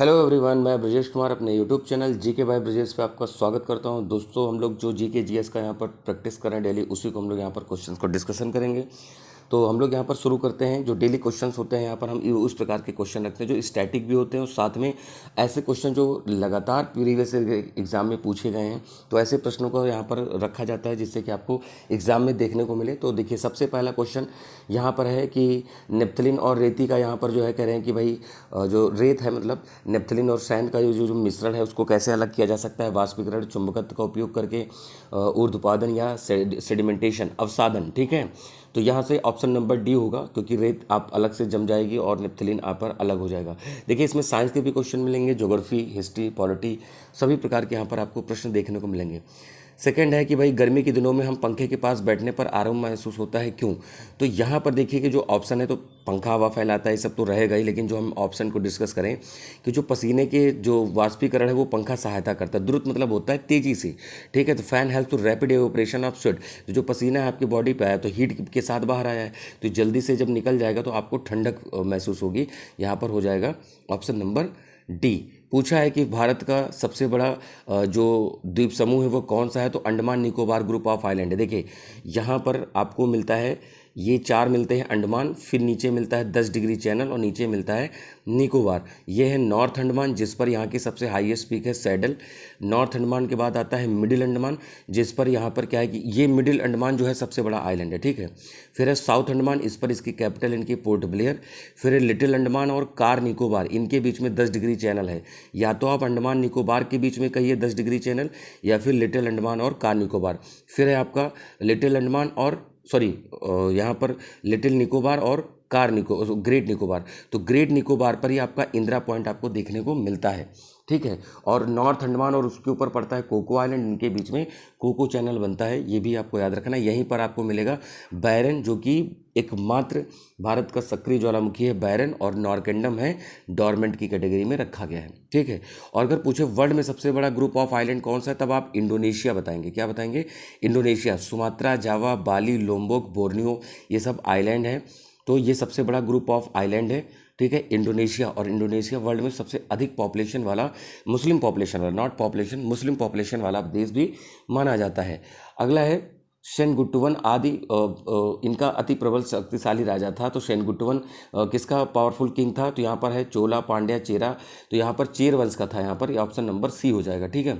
Hello everyone, मैं ब्रजेश कुमार अपने YouTube channel GK by Brajesh पे आपका स्वागत करता हूं। दोस्तों, हम लोग जो जीके जीएस का यहां पर प्रैक्टिस कर रहे हैं डेली, उसी को हम लोग यहां पर क्वेश्चंस को डिस्कशन करेंगे। तो हम लोग यहां पर शुरू करते हैं। जो डेली क्वेश्चंस होते हैं यहां पर हम उस प्रकार के क्वेश्चन रखते हैं जो स्टैटिक भी होते हैं और साथ में ऐसे क्वेश्चन जो लगातार प्रीवियस एग्जाम में पूछे गए हैं। तो ऐसे प्रश्नों को यहाँ पर रखा जाता है जिससे कि आपको एग्जाम में देखने को मिले। तो देखिए, सबसे पहला क्वेश्चन यहाँ पर है कि नेप्थलीन और रेती का यहाँ पर जो है कह रहे हैं कि भाई जो रेत है, मतलब नेप्थलीन और सैंड का जो मिश्रण है, उसको कैसे अलग किया जा सकता है वाष्पीकरण, चुंबकत्व का उपयोग करके, ऊर्ध्वपादन या सेडिमेंटेशन, अवसादन। ठीक है, तो यहाँ से ऑप्शन नंबर डी होगा, क्योंकि रेत आप अलग से जम जाएगी और नेप्थलीन आप पर अलग हो जाएगा। देखिए, इसमें साइंस के भी क्वेश्चन मिलेंगे, ज्योग्राफी, हिस्ट्री, पॉलिटी, सभी प्रकार के यहाँ पर आपको प्रश्न देखने को मिलेंगे। सेकंड है कि भाई गर्मी के दिनों में हम पंखे के पास बैठने पर आराम महसूस होता है, क्यों? तो यहाँ पर देखिए कि जो ऑप्शन है, तो पंखा हवा फैलाता है, ये सब तो रहेगा ही, लेकिन जो हम ऑप्शन को डिस्कस करें कि जो पसीने के जो वाष्पीकरण है वो पंखा सहायता करता है। द्रुत मतलब होता है तेजी से। ठीक है, तो fan help to rapid evaporation of sweat. तो जो पसीना है आपकी बॉडी पे आया तो हीट के साथ बाहर आया है, तो जल्दी से जब निकल जाएगा तो आपको ठंडक महसूस होगी। यहाँ पर हो जाएगा ऑप्शन नंबर डी। पूछा है कि भारत का सबसे बड़ा जो द्वीप समूह है वो कौन सा है? तो Andaman Nicobar group of island है। देखिए, यहाँ पर आपको मिलता है, ये 4 मिलते हैं अंडमान, फिर नीचे मिलता है 10 डिग्री चैनल और नीचे मिलता है निकोबार। ये है नॉर्थ अंडमान, जिस पर यहाँ की सबसे हाईएस्ट पीक है सैडल। नॉर्थ अंडमान के बाद आता है मिडिल अंडमान, जिस पर यहाँ पर क्या है कि ये मिडिल अंडमान जो है सबसे बड़ा आइलैंड है। ठीक है, फिर है साउथ अंडमान, इस पर इसकी कैपिटल इनकी पोर्ट ब्लेयर। फिर है लिटिल अंडमान और कार निकोबार, इनके बीच में 10 डिग्री चैनल है। या तो आप अंडमान निकोबार के बीच में कहिए 10 डिग्री चैनल, या फिर लिटिल अंडमान और कार निकोबार। फिर है आपका लिटिल अंडमान और यहाँ पर लिटिल निकोबार और ग्रेट निकोबार। तो ग्रेट निकोबार पर ही आपका इंदिरा पॉइंट आपको देखने को मिलता है। ठीक है, और नॉर्थ अंडमान और उसके ऊपर पड़ता है कोको आइलैंड, इनके बीच में कोको चैनल बनता है, ये भी आपको याद रखना है। यहीं पर आपको मिलेगा बैरन, जो कि एकमात्र भारत का सक्रिय ज्वालामुखी है बैरन, और नॉरकेंडम है डॉर्मेंट की कैटेगरी में रखा गया है। ठीक है, और अगर पूछे वर्ल्ड में सबसे बड़ा ग्रुप ऑफ आइलैंड कौन सा है, तब आप इंडोनेशिया बताएंगे। क्या बताएंगे? इंडोनेशिया। सुमात्रा, जावा, बाली, लोम्बोक, बोर्नियो, ये सब आइलैंड है। तो ये सबसे बड़ा ग्रुप ऑफ आइलैंड है। ठीक है, इंडोनेशिया। और इंडोनेशिया वर्ल्ड में सबसे अधिक पॉपुलेशन वाला, मुस्लिम पॉपुलेशन वाला, नॉट पॉपुलेशन, मुस्लिम पॉपुलेशन वाला देश भी माना जाता है। अगला है सेनगुट्टुवन आदि इनका अति प्रबल शक्तिशाली राजा था। तो सेनगुट्टुवन किसका पावरफुल किंग था? तो यहाँ पर है चोला, पांड्या, चेरा। तो यहाँ पर चेर वंश का था। यहाँ पर ऑप्शन नंबर सी हो जाएगा। ठीक है,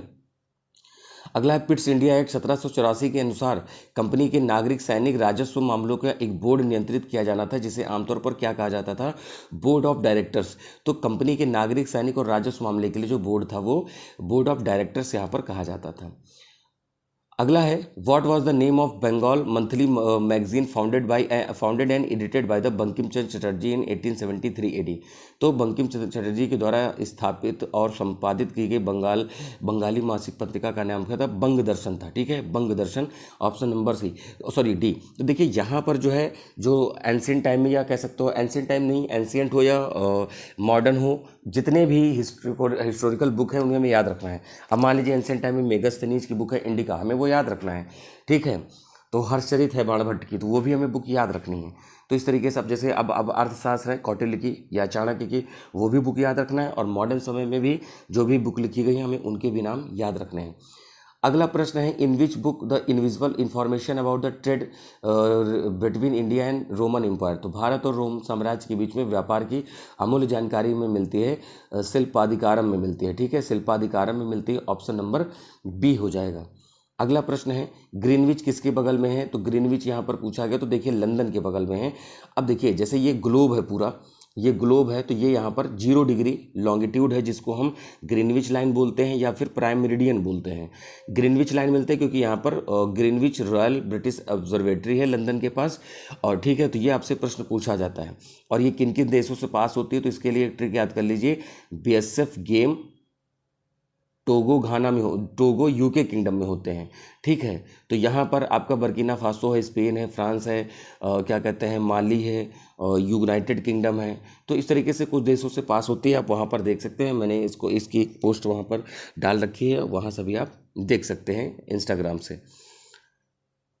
अगला है पिट्स इंडिया एक्ट 1784 के अनुसार कंपनी के नागरिक सैनिक राजस्व मामलों का एक बोर्ड नियंत्रित किया जाना था, जिसे आमतौर पर क्या कहा जाता था? Board of directors. तो कंपनी के नागरिक सैनिक और राजस्व मामले के लिए जो बोर्ड था वो बोर्ड ऑफ डायरेक्टर्स यहाँ पर कहा जाता था। अगला है what was the name of Bengal monthly magazine founded and edited by the Bankim Chandra Chatterjee in 1873 AD. तो बंकिम चंद्र चटर्जी के द्वारा स्थापित और संपादित की गई बंगाली मासिक पत्रिका का नाम क्या था? बंग दर्शन था। ठीक है, बंग दर्शन, ऑप्शन नंबर डी। तो देखिए, यहाँ पर जो है, जो एंशियंट टाइम में, या कह सकते हो एंशियंट टाइम नहीं, एंशियंट हो या मॉडर्न हो, जितने भी हिस्टोरिकल बुक हैं उन्हें हमें याद रखना है। अब मान लीजिए एंशियंट टाइम में मेगस्थनीज की बुक है इंडिका, हमें वो याद रखना है। ठीक है, तो हर्षचरित है बाणभट्ट की, तो वो भी हमें बुक याद रखनी है। तो इस तरीके से अब जैसे अब अर्थशास्त्र है कौटिल्य की या चाणक्य की, वो भी बुक याद रखना है। और मॉडर्न समय में भी जो भी बुक लिखी गई है हमें उनके भी नाम याद रखने हैं। अगला प्रश्न है in which book the invisible information about the trade between India and Roman Empire. तो भारत और रोम साम्राज्य के बीच में व्यापार की अमूल्य जानकारी में मिलती है, शिल्पाधिकारम में मिलती है। ठीक है, शिल्पाधिकारम में मिलती है, ऑप्शन नंबर बी हो जाएगा। अगला प्रश्न है ग्रीनविच किसके बगल में है? तो ग्रीनविच यहाँ पर पूछा गया, तो देखिए लंदन के बगल में है। अब देखिए, जैसे ये ग्लोब है पूरा, ये ग्लोब है, तो ये यहाँ पर 0 डिग्री लॉन्गिट्यूड है, जिसको हम ग्रीनविच लाइन बोलते हैं या फिर प्राइम मेरिडियन बोलते हैं। ग्रीनविच लाइन मिलते हैं क्योंकि यहाँ पर ग्रीनविच रॉयल ब्रिटिश ऑब्जर्वेटरी है लंदन के पास। और ठीक है, तो ये आपसे प्रश्न पूछा जाता है। और ये किन किन देशों से पास होती है? तो इसके लिए एक ट्रिक याद कर लीजिए, BSF गेम टोगो घाना में हो, टोगो यूके किंगडम में होते हैं। ठीक है, तो यहाँ पर आपका बर्किना फासो है, स्पेन है, फ्रांस है, क्या कहते हैं, माली है, यूनाइटेड किंगडम है। तो इस तरीके से कुछ देशों से पास होती है, आप वहाँ पर देख सकते हैं। मैंने इसकी पोस्ट वहाँ पर डाल रखी है, वहाँ से भी आप देख सकते हैं इंस्टाग्राम से।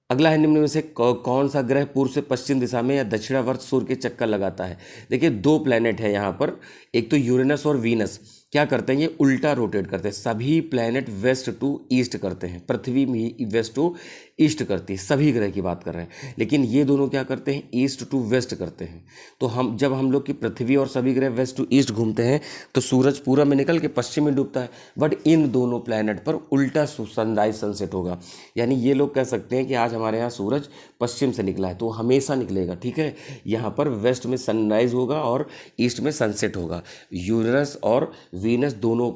अगला है निम्न में से कौन सा ग्रह पूर्व से पश्चिम दिशा में या दक्षिणावर्त सूर्य के चक्कर लगाता है? देखिए, 2 प्लैनेट है यहाँ पर, एक तो यूरेनस और वीनस। क्या करते हैं, ये उल्टा रोटेट करते हैं। सभी प्लैनेट वेस्ट टू ईस्ट करते हैं, पृथ्वी भी वेस्ट टू ईस्ट करती है, सभी ग्रह की बात कर रहे हैं। लेकिन ये दोनों क्या करते हैं, ईस्ट टू वेस्ट करते हैं। तो हम लोग की पृथ्वी और सभी ग्रह वेस्ट टू ईस्ट घूमते हैं तो सूरज पूरब में निकल के पश्चिम में डूबता है। बट इन दोनों प्लैनेट पर उल्टा सनराइज सनसेट होगा। यानी ये लोग कह सकते हैं कि आज हमारे यहाँ सूरज पश्चिम से निकला है तो हमेशा निकलेगा, ठीक है। यहाँ पर वेस्ट में सनराइज होगा और ईस्ट में सनसेट होगा, यूरेनस और वीनस दोनों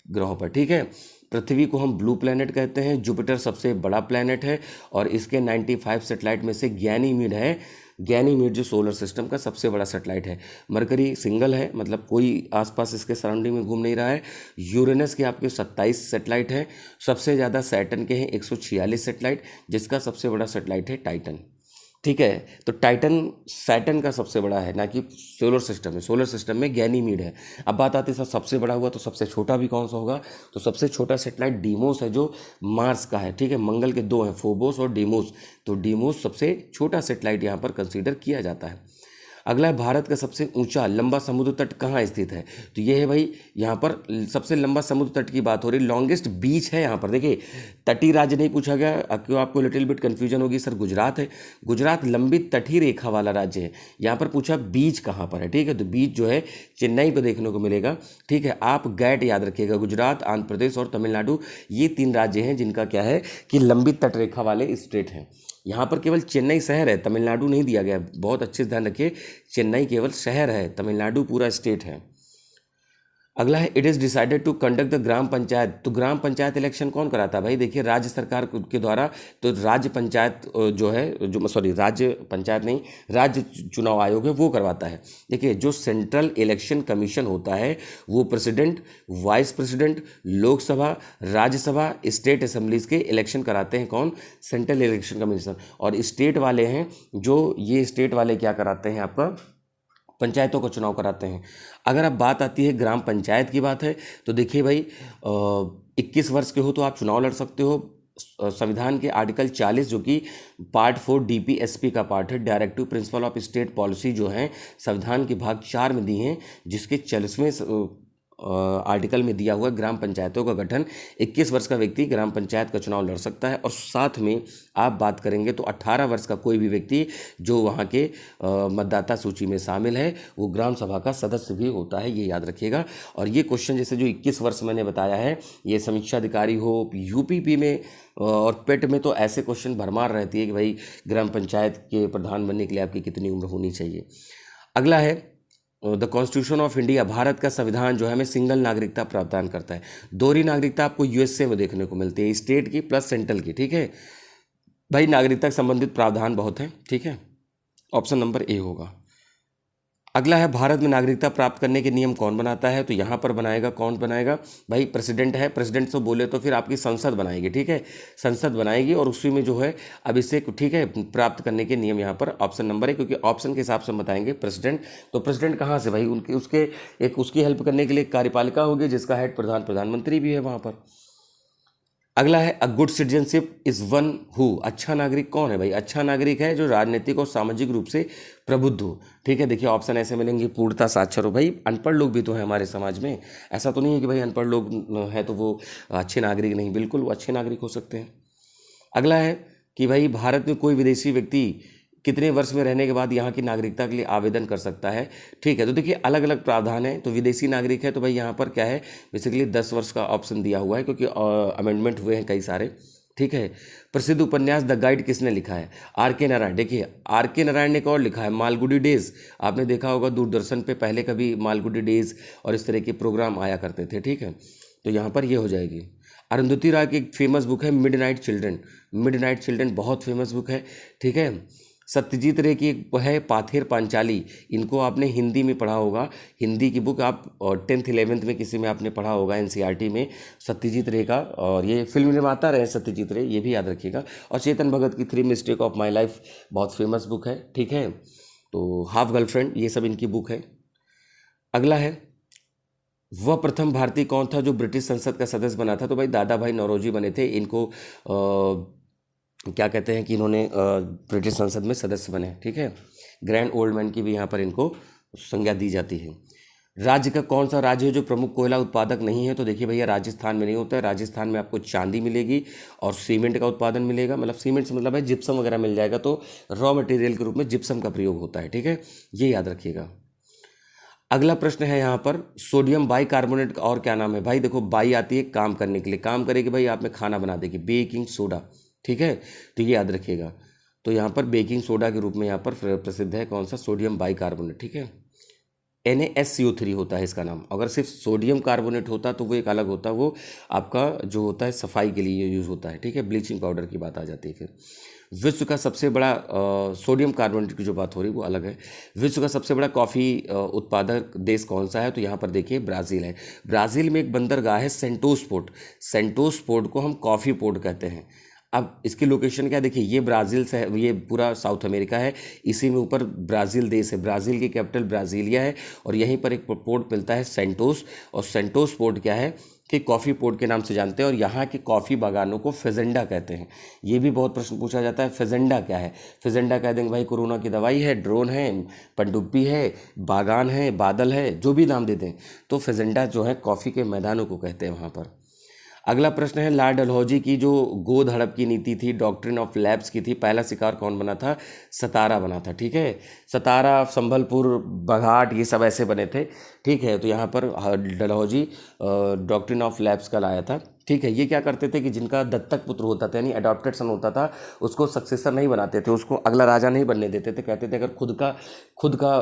ग्रहों पर, ठीक है। पृथ्वी को हम ब्लू प्लैनेट कहते हैं। जुपिटर सबसे बड़ा प्लैनेट है और इसके 95 सैटेलाइट में से गैनीमीड है। गैनीमीड जो सोलर सिस्टम का सबसे बड़ा सैटेलाइट है। मरकरी सिंगल है, मतलब कोई आसपास इसके सराउंडिंग में घूम नहीं रहा है। यूरेनस के आपके 27 सैटेलाइट हैं। सबसे ज़्यादा सैटर्न के हैं 146 सैटेलाइट, जिसका सबसे बड़ा सैटेलाइट है टाइटन, ठीक है। तो टाइटन सैटर्न का सबसे बड़ा है, ना कि सोलर सिस्टम में। सोलर सिस्टम में गैनीमीड है। अब बात आती है सबसे बड़ा हुआ तो सबसे छोटा भी कौन सा होगा, तो सबसे छोटा सैटेलाइट डीमोस है जो मार्स का है, ठीक है। मंगल के दो हैं, फोबोस और डीमोस, तो डीमोस सबसे छोटा सैटेलाइट यहाँ पर कंसीडर किया जाता है। अगला है भारत का सबसे ऊंचा लंबा समुद्र तट कहाँ स्थित है, तो ये है भाई यहाँ पर सबसे लंबा समुद्र तट की बात हो रही। लॉन्गेस्ट बीच है यहाँ पर, देखिए तटीय राज्य नहीं पूछा गया, क्यों आपको लिटिल बिट कन्फ्यूजन होगी, सर गुजरात है। गुजरात लंबी तटीय रेखा वाला राज्य है। यहाँ पर पूछा बीच कहाँ पर है, ठीक है। तो बीच जो है चेन्नई पर देखने को मिलेगा, ठीक है। आप गैट याद रखिएगा, गुजरात, आंध्र प्रदेश और तमिलनाडु, ये 3 राज्य हैं जिनका क्या है कि लंबी तट रेखा वाले स्टेट हैं। यहाँ पर केवल चेन्नई शहर है, तमिलनाडु नहीं दिया गया, बहुत अच्छे से ध्यान रखिए। चेन्नई केवल शहर है, तमिलनाडु पूरा स्टेट है। अगला है, it is decided to conduct the gram panchayat. तो ग्राम पंचायत इलेक्शन कौन कराता है भाई, देखिए राज्य सरकार के द्वारा। तो राज्य पंचायत जो है, जो सॉरी राज्य पंचायत नहीं, राज्य चुनाव आयोग है, वो करवाता है। देखिए जो सेंट्रल इलेक्शन कमीशन होता है वो president, vice president, Lok Sabha, Rajya Sabha, state assemblies के इलेक्शन कराते हैं कौन, सेंट्रल इलेक्शन कमीशन। और स्टेट वाले हैं जो, ये स्टेट वाले क्या कराते हैं, आपका पंचायतों का चुनाव कराते हैं। अगर अब बात आती है ग्राम पंचायत की बात है, तो देखिए भाई 21 वर्ष के हो तो आप चुनाव लड़ सकते हो। संविधान के आर्टिकल 40 जो कि पार्ट 4 डीपीएसपी का पार्ट है, directive principle of state policy, जो है संविधान के भाग 4 में दी हैं, जिसके 40वें आर्टिकल में दिया हुआ ग्राम पंचायतों का गठन। 21 वर्ष का व्यक्ति ग्राम पंचायत का चुनाव लड़ सकता है। और साथ में आप बात करेंगे तो 18 वर्ष का कोई भी व्यक्ति जो वहाँ के मतदाता सूची में शामिल है वो ग्राम सभा का सदस्य भी होता है, ये याद रखिएगा। और ये क्वेश्चन जैसे जो 21 वर्ष मैंने बताया है, ये समीक्षा अधिकारी हो, यूपीपी में और पेट में तो ऐसे क्वेश्चन भरमार रहती है कि भाई ग्राम पंचायत के प्रधान बनने के लिए आपकी कितनी उम्र होनी चाहिए। अगला है the constitution of India. Bharat का संविधान जो है हमें सिंगल नागरिकता प्रदान करता है। दोहरी नागरिकता आपको यूएसए में देखने को मिलती है, स्टेट की प्लस सेंट्रल की, ठीक है भाई। नागरिकता से संबंधित प्रावधान बहुत हैं, ठीक है। ऑप्शन नंबर ए होगा। अगला है, भारत में नागरिकता प्राप्त करने के नियम कौन बनाता है, तो यहाँ पर बनाएगा, कौन बनाएगा भाई, प्रेसिडेंट है। प्रेसिडेंट से बोले तो फिर आपकी संसद बनाएगी, ठीक है, संसद बनाएगी और उसी में जो है अब इसे, ठीक है, प्राप्त करने के नियम यहाँ पर ऑप्शन नंबर है, क्योंकि ऑप्शन के हिसाब से हम बताएंगे प्रेसिडेंट। तो प्रेसिडेंट कहाँ से भाई, उनके उसके एक उसकी हेल्प करने के लिए कार्यपालिका होगी जिसका हेड प्रधानमंत्री भी है वहाँ पर। अगला है, a good citizenship is one who. अच्छा नागरिक कौन है भाई, अच्छा नागरिक है जो राजनीतिक और सामाजिक रूप से प्रबुद्ध हो, ठीक है। देखिए ऑप्शन ऐसे मिलेंगे, पूर्णता साक्षर हो। भाई अनपढ़ लोग भी तो हैं हमारे समाज में, ऐसा तो नहीं है कि भाई अनपढ़ लोग हैं तो वो अच्छे नागरिक नहीं, बिल्कुल वो अच्छे नागरिक हो सकते हैं। अगला है कि भाई भारत में कोई विदेशी व्यक्ति कितने वर्ष में रहने के बाद यहाँ की नागरिकता के लिए आवेदन कर सकता है, ठीक है। तो देखिए अलग अलग प्रावधान है। तो विदेशी नागरिक है तो भाई यहाँ पर क्या है, बेसिकली 10 वर्ष का ऑप्शन दिया हुआ है, क्योंकि अमेंडमेंट हुए हैं कई सारे, ठीक है। प्रसिद्ध उपन्यास द गाइड किसने लिखा है, आर के नारायण। देखिए आर के नारायण ने एक और लिखा है, मालगुडी डेज। आपने देखा होगा दूरदर्शन पे पहले कभी मालगुडी डेज और इस तरह के प्रोग्राम आया करते थे, ठीक है। तो यहाँ पर ये हो जाएगी। अरुंधति राय की एक फेमस बुक है मिडनाइट चिल्ड्रन। मिडनाइट चिल्ड्रन बहुत फेमस बुक है, ठीक है। सत्यजीत रे की एक है पाथेर पांचाली, इनको आपने हिंदी में पढ़ा होगा, हिंदी की बुक आप 10th 11th में किसी में आपने पढ़ा होगा एनसीईआरटी में, सत्यजीत रे का। और ये फिल्म निर्माता रहे सत्यजीत रे, ये भी याद रखिएगा। और चेतन भगत की 3 मिस्टेक ऑफ माई लाइफ बहुत फेमस बुक है, ठीक है। तो हाफ गर्लफ्रेंड, ये सब इनकी बुक है। अगला है, वह प्रथम भारतीय कौन था जो ब्रिटिश संसद का सदस्य बना था, तो भाई दादा भाई नौरोजी बने थे। इनको क्या कहते हैं कि इन्होंने ब्रिटिश संसद में सदस्य बने, ठीक है। ग्रैंड ओल्ड मैन की भी यहाँ पर इनको संज्ञा दी जाती है। राज्य का कौन सा राज्य है जो प्रमुख कोयला उत्पादक नहीं है? तो देखिए भैया, राजस्थान में नहीं होता है। राजस्थान में आपको चांदी मिलेगी और सीमेंट का उत्पादन मिलेगा, मतलब सीमेंट से मतलब है जिप्सम वगैरह मिल जाएगा, तो रॉ मटेरियल के रूप में जिप्सम का प्रयोग होता है, ठीक है, ये याद रखिएगा। अगला प्रश्न है यहाँ पर, सोडियम बाई कार्बोनेट का और क्या नाम है? भाई देखो, बाई आती है काम करने के लिए, काम करेगी भाई, आप में खाना बना देगी, बेकिंग सोडा, ठीक है, तो ये याद रखिएगा। तो यहाँ पर बेकिंग सोडा के रूप में यहाँ पर प्रसिद्ध है कौन सा? सोडियम बाई कार्बोनेट, ठीक है। NaSCO3 होता है इसका नाम। अगर सिर्फ सोडियम कार्बोनेट होता तो वो एक अलग होता, वो आपका जो होता है सफाई के लिए यूज़ होता है, ठीक है, ब्लीचिंग पाउडर की बात आ जाती है। फिर विश्व का सबसे बड़ा सोडियम कार्बोनेट की जो बात हो रही है वो अलग है। विश्व का सबसे बड़ा कॉफ़ी उत्पादक देश कौन सा है? तो यहाँ पर देखिए ब्राज़ील है। ब्राज़ील में एक बंदरगाह है सेंटोस पोर्ट। सेंटोस पोर्ट को हम कॉफ़ी पोर्ट कहते हैं। अब इसकी लोकेशन क्या, देखिए ये ब्राज़ील से है, ये पूरा साउथ अमेरिका है, इसी में ऊपर ब्राज़ील देश है, ब्राज़ील की कैपिटल ब्राज़ीलिया है, और यहीं पर एक पोर्ट मिलता है सेंटोस। और सेंटोस पोर्ट क्या है कि कॉफ़ी पोर्ट के नाम से जानते हैं, और यहाँ के कॉफ़ी बागानों को फेजेंडा कहते हैं। ये भी बहुत प्रश्न पूछा जाता है, फेजेंडा क्या है? फेजेंडा कह देंगे भाई कोरोना की दवाई है, ड्रोन है, पनडुब्बी है, बागान है, बादल है, जो भी नाम दे दें, तो फेजेंडा जो है कॉफ़ी के मैदानों को कहते हैं वहाँ पर। अगला प्रश्न है, लॉर्ड डलहौजी की जो गोद हड़प की नीति थी, डॉक्ट्रिन ऑफ लैप्स की थी, पहला शिकार कौन बना था? सतारा बना था, ठीक है। सतारा, संबलपुर, बघाट, ये सब ऐसे बने थे, ठीक है। तो यहाँ पर डलहौजी डॉक्ट्रिन ऑफ लैप्स का लाया था, ठीक है। ये क्या करते थे कि जिनका दत्तक पुत्र होता था, यानी अडॉप्टेड सन होता था, उसको सक्सेसर नहीं बनाते थे, उसको अगला राजा नहीं बनने देते थे। कहते थे अगर खुद का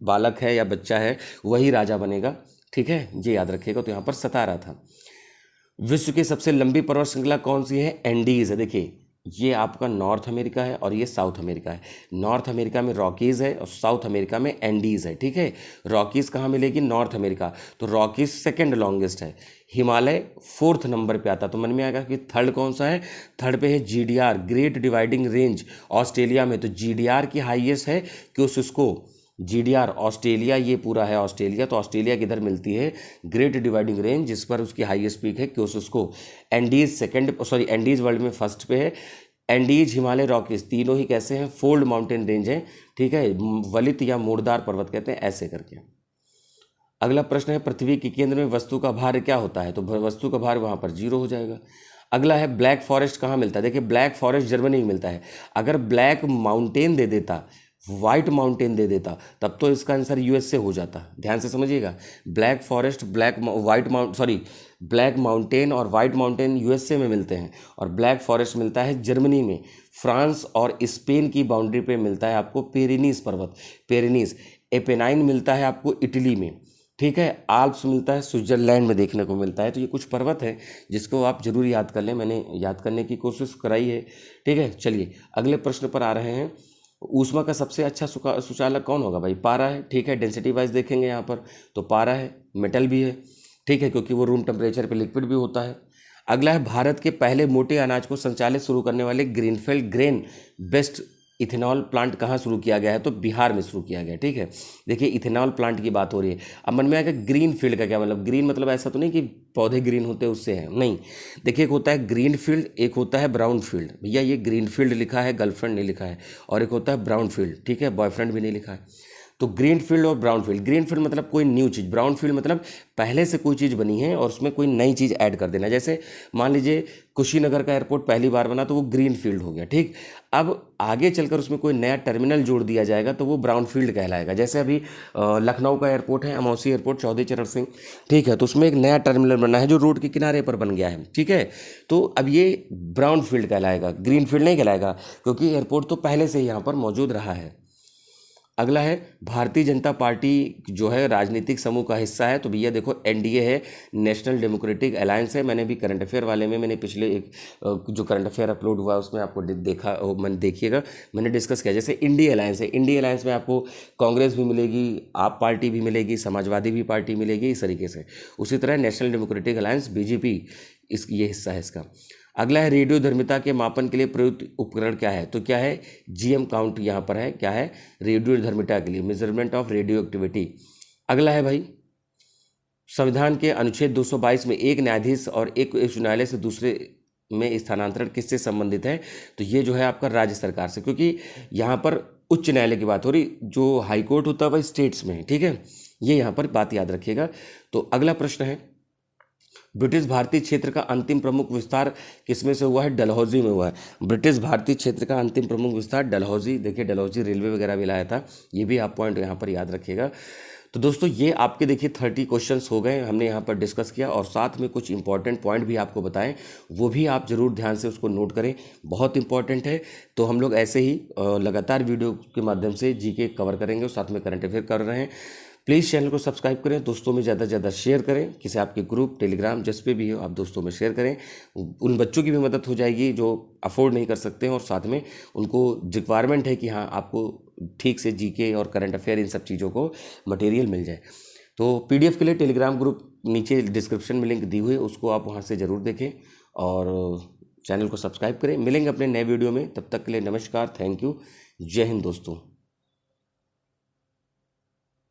बालक है या बच्चा है वही राजा बनेगा, ठीक है, ये याद रखिएगा। तो यहाँ पर सतारा था। विश्व की सबसे लंबी पर्वत श्रृंखला कौन सी है? एंडीज है। देखिए ये आपका नॉर्थ अमेरिका है और ये साउथ अमेरिका है। नॉर्थ अमेरिका में रॉकीज़ है और साउथ अमेरिका में एंडीज़ है, ठीक है। रॉकीज़ कहाँ मिलेगी? नॉर्थ अमेरिका, तो रॉकीज़ सेकंड लॉन्गेस्ट है। हिमालय फोर्थ नंबर पे आता, तो मन में आएगा कि थर्ड कौन सा है? थर्ड पे है GDR, great dividing range, Australia में। तो GDR की हाईएस्ट है क्योंकि GDR ऑस्ट्रेलिया, ये पूरा है ऑस्ट्रेलिया, तो ऑस्ट्रेलिया किधर मिलती है? ग्रेट डिवाइडिंग रेंज, जिस पर उसकी हाईएस्ट पीक है क्योसुस्को। एंडीज एंडीज वर्ल्ड में फर्स्ट पे है। एंडीज, हिमालय, रॉकीज तीनों ही कैसे हैं? फोल्ड माउंटेन रेंज है, ठीक है, वलित या मोड़दार पर्वत कहते हैं, ऐसे करके। अगला प्रश्न है, पृथ्वी के केंद्र में वस्तु का भार क्या होता है? तो वस्तु का भार वहाँ पर 0 हो जाएगा। अगला है, ब्लैक फॉरेस्ट कहाँ मिलता है? देखिए ब्लैक फॉरेस्ट जर्मनी में मिलता है। अगर ब्लैक माउंटेन दे देता, वाइट माउंटेन दे देता, तब तो इसका आंसर USA हो जाता। ध्यान से समझिएगा, ब्लैक फॉरेस्ट, ब्लैक माउंटेन और वाइट माउंटेन USA में मिलते हैं, और ब्लैक फॉरेस्ट मिलता है जर्मनी में। फ्रांस और स्पेन की बाउंड्री पे मिलता है आपको पेरिनीस पर्वत, पेरिनीस। एपेनाइन मिलता है आपको इटली में, ठीक है। आल्प्स मिलता है स्विट्जरलैंड में देखने को मिलता है। तो ये कुछ पर्वत हैं जिसको आप जरूर याद कर लें, मैंने याद करने की कोशिश कराई है, ठीक है। चलिए अगले प्रश्न पर आ रहे हैं। ऊष्मा का सबसे अच्छा सुचालक कौन होगा? भाई पारा है, ठीक है। डेंसिटी वाइज देखेंगे यहाँ पर तो पारा है, मेटल भी है, ठीक है, क्योंकि वो रूम टेम्परेचर पे लिक्विड भी होता है। अगला है, भारत के पहले मोटे अनाज को संचालित शुरू करने वाले greenfield grain based ethanol plant कहाँ शुरू किया गया है? तो बिहार में शुरू किया गया, ठीक है। देखिए इथेनॉल प्लांट की बात हो रही है। अब मन में आएगा ग्रीन फील्ड का क्या मतलब? ग्रीन मतलब ऐसा तो नहीं कि पौधे ग्रीन होते हैं उससे है, नहीं। देखिए एक होता है ग्रीन फील्ड, एक होता है ब्राउन फील्ड। भैया ये ग्रीन फील्ड लिखा है, गर्लफ्रेंड नहीं लिखा है, और एक होता है ब्राउन फील्ड, ठीक है, बॉयफ्रेंड भी नहीं लिखा है। तो ग्रीन फील्ड और ब्राउन फील्ड, ग्रीन फील्ड मतलब कोई न्यू चीज़, ब्राउन फील्ड मतलब पहले से कोई चीज़ बनी है और उसमें कोई नई चीज़ ऐड कर देना। जैसे मान लीजिए कुशीनगर का एयरपोर्ट पहली बार बना तो वो ग्रीन फील्ड हो गया, ठीक। अब आगे चलकर उसमें कोई नया टर्मिनल जोड़ दिया जाएगा तो वो ब्राउन फील्ड कहलाएगा। जैसे अभी लखनऊ का एयरपोर्ट है, अमौसी एयरपोर्ट, चौधरी चरण सिंह, ठीक है, तो उसमें एक नया टर्मिनल बना है जो रोड के किनारे पर बन गया है, ठीक है। तो अब ये ब्राउन फील्ड कहलाएगा, ग्रीन फील्ड नहीं कहलाएगा, क्योंकि एयरपोर्ट तो पहले से ही यहाँ पर मौजूद रहा है। अगला है, भारतीय जनता पार्टी जो है राजनीतिक समूह का हिस्सा है। तो भैया देखो NDA है, नेशनल डेमोक्रेटिक अलायंस है। मैंने भी करंट अफेयर वाले में, मैंने पिछले एक जो करंट अफेयर अपलोड हुआ उसमें आपको देखा, मैंने देखिएगा, मैंने डिस्कस किया। जैसे इंडिया अलायंस है, इंडिया अलायंस में आपको कांग्रेस भी मिलेगी, आप पार्टी भी मिलेगी, समाजवादी भी पार्टी मिलेगी, इस तरीके से। उसी तरह नेशनल डेमोक्रेटिक अलायंस BJP ये हिस्सा है इसका। अगला है, रेडियो धर्मिता के मापन के लिए प्रयुक्त उपकरण क्या है? तो क्या है? GM काउंट यहाँ पर है, क्या है? रेडियो धर्मिता के लिए मेजरमेंट ऑफ रेडियो एक्टिविटी। अगला है भाई, संविधान के अनुच्छेद 222 में एक न्यायाधीश और एक उच्च न्यायालय से दूसरे में स्थानांतरण किससे संबंधित है? तो ये जो है आपका राज्य सरकार से, क्योंकि यहाँ पर उच्च न्यायालय की बात हो रही, जो हाई कोर्ट होता है वह स्टेट्स में है, ठीक है। ये यहाँ पर बात याद रखिएगा। तो अगला प्रश्न है, ब्रिटिश भारतीय क्षेत्र का अंतिम प्रमुख विस्तार किसमें से हुआ है? डलहौजी में हुआ है। ब्रिटिश भारतीय क्षेत्र का अंतिम प्रमुख विस्तार डलहौजी, देखिए डलहौजी रेलवे वगैरह भी लाया था, ये भी आप पॉइंट यहाँ पर याद रखिएगा। तो दोस्तों ये आपके देखिए 30 क्वेश्चंस हो गए, हमने यहाँ पर डिस्कस किया और साथ में कुछ इंपॉर्टेंट पॉइंट भी आपको बताएं, वो भी आप ज़रूर ध्यान से उसको नोट करें, बहुत इंपॉर्टेंट है। तो हम लोग ऐसे ही लगातार वीडियो के माध्यम से जीके कवर करेंगे और साथ में करंट अफेयर कर रहे हैं। प्लीज़ चैनल को सब्सक्राइब करें, दोस्तों में ज़्यादा से ज़्यादा शेयर करें, किसी आपके ग्रुप टेलीग्राम जिस पे भी हो आप दोस्तों में शेयर करें। उन बच्चों की भी मदद हो जाएगी जो अफोर्ड नहीं कर सकते हैं और साथ में उनको रिक्वायरमेंट है कि हाँ आपको ठीक से जीके और करंट अफेयर इन सब चीज़ों को मटेरियल मिल जाए। तो पीडीएफ के लिए टेलीग्राम ग्रुप नीचे डिस्क्रिप्शन में लिंक दी हुई है, उसको आप वहाँ से ज़रूर देखें और चैनल को सब्सक्राइब करें। मिलेंगे अपने नए वीडियो में, तब तक के लिए नमस्कार, थैंक यू, जय हिंद दोस्तों।